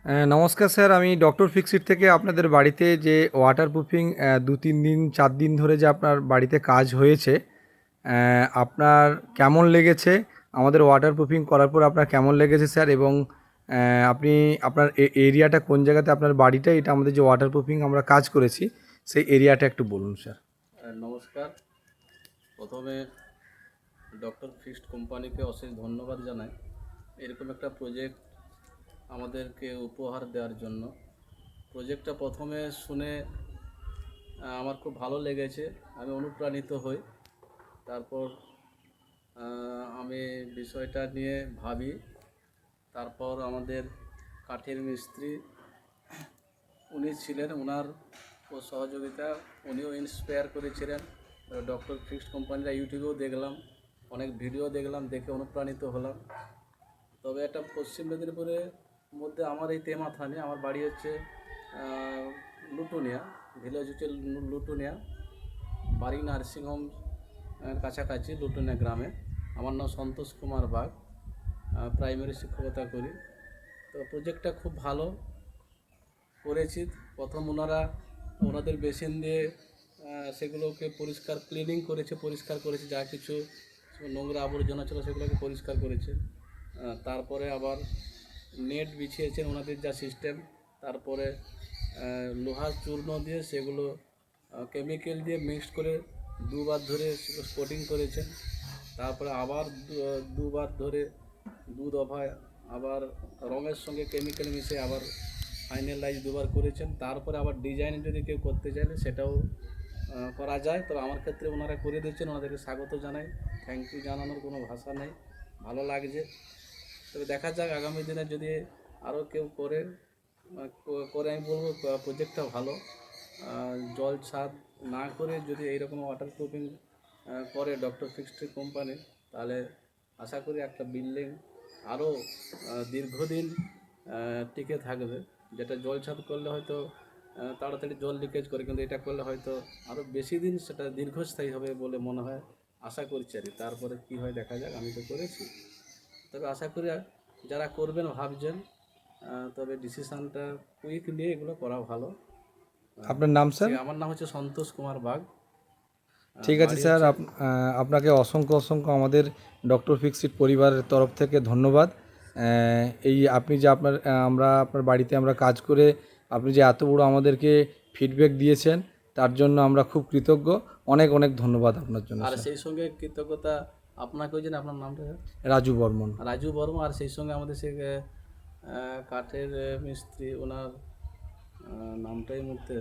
নমস্কার স্যার, আমি doctor Fixit থেকে আপনাদের বাড়িতে যে ওয়াটারপ্রুফিং ২-৩ দিন ৪ দিন ধরে যে আপনার বাড়িতে কাজ হয়েছে, আপনার কেমন লেগেছে? আমাদের ওয়াটারপ্রুফিং করার পর আপনার কেমন লেগেছে স্যার? এবং আপনি আপনার এরিয়াটা কোন জায়গাতে আপনার বাড়িটা, এটা আমাদের যে ওয়াটারপ্রুফিং আমরা কাজ করেছি সেই এরিয়াটা একটু বলুন স্যার। নমস্কার। প্রথমে ডক্টর ফিক্সড কোম্পানিকে অশেষ ধন্যবাদ জানাই এরকম একটা প্রজেক্ট আমাদেরকে উপহার দেওয়ার জন্য। প্রজেক্টটা প্রথমে শুনে আমার খুব ভালো লেগেছে, আমি অনুপ্রাণিত হই। তারপর আমি বিষয়টা নিয়ে ভাবি। তারপর আমাদের কাঠের মিস্ত্রি উনি ছিলেন, ওনার সহযোগিতা, উনিও ইন্সপায়ার করেছিলেন। ডক্টর ফিক্সড কোম্পানিটা ইউটিউবেও দেখলাম, অনেক ভিডিও দেখলাম, দেখে অনুপ্রাণিত হলাম। তবে একটা পশ্চিম মেদিনীপুরের মধ্যে আমার এই তেমাথানে, আমার বাড়ি হচ্ছে লুটুনিয়া, ভিলেজ হচ্ছে লুটুনিয়া, বাড়ি নার্সিংহোম কাছাকাছি লুটুনিয়া গ্রামে। আমার নাম সন্তোষ কুমার বাগ, প্রাইমারি শিক্ষকতা করি। তো প্রজেক্টটা খুব ভালো করেছি। প্রথম ওনাদের বেসিন দিয়ে সেগুলোকে ক্লিনিং করেছে, পরিষ্কার করেছে, যা কিছু নোংরা আবর্জনা ছিল সেগুলোকে পরিষ্কার করেছে। তারপরে আবার নেট বিছিয়েছেন ওনাদের যা সিস্টেম। তারপরে লোহার চূর্ণ দিয়ে সেগুলো কেমিক্যাল দিয়ে মিক্সড করে দুবার ধরে স্পটিং করেছেন। তারপরে আবার দুবার ধরে দফায় আবার রঙের সঙ্গে কেমিক্যাল মিশিয়ে আবার ফাইনালাইজ দুবার করেছেন। তারপরে আবার ডিজাইন যদি কেউ করতে চাইলে সেটাও করা যায়। তবে আমার ক্ষেত্রে ওনারা করে দিচ্ছেন, ওনাদেরকে স্বাগত জানাই। থ্যাংক ইউ জানানোর কোনো ভাষা নেই, ভালো লাগছে। তবে দেখা যাক আগামী দিনে যদি আরও কেউ করে আমি বলবো প্রজেক্টটা ভালো। জল ছাদ না করে যদি এইরকম ওয়াটারপ্রুফিং করে ডক্টর ফিক্সড কোম্পানি, তাহলে আশা করি একটা বিল্ডিং আরও দীর্ঘদিন টিকে থাকবে। যেটা জল ছাদ করলে হয়তো তাড়াতাড়ি জল লিকেজ করে, কিন্তু এটা করলে হয়তো আরও বেশি দিন সেটা দীর্ঘস্থায়ী হবে বলে মনে হয়, আশা করছি আর কি। তারপরে কী হয় দেখা যাক, আমি তো করেছি। তবে আশা করি যারা করবেন ভাবছেন, তবে ডিসিশানটা কুইক নিয়ে এগুলো করা ভালো। আপনার নাম স্যার? আমার নাম হচ্ছে সন্তোষ কুমার বাগ। ঠিক আছে বাড়ি স্যার, হচ্ছে আপনাকে অসংখ্য অসংখ্য আমাদের ডক্টর ফিক্সিট পরিবারের তরফ থেকে ধন্যবাদ। এই আপনি যে আমরা আপনার বাড়িতে আমরা কাজ করে আপনি যে এত বড় আমাদেরকে ফিডব্যাক দিয়েছেন, তার জন্য আমরা খুব কৃতজ্ঞ। অনেক অনেক ধন্যবাদ আপনার জন্য আর স্যার। সেই সঙ্গে কৃতজ্ঞতা আপনাকেও, যে আপনার নামটা রাজু বর্মন। রাজু বর্মা। আর সেই সঙ্গে আমাদের সে কাঠের মিস্ত্রি, ওনার নামটাই মধ্যে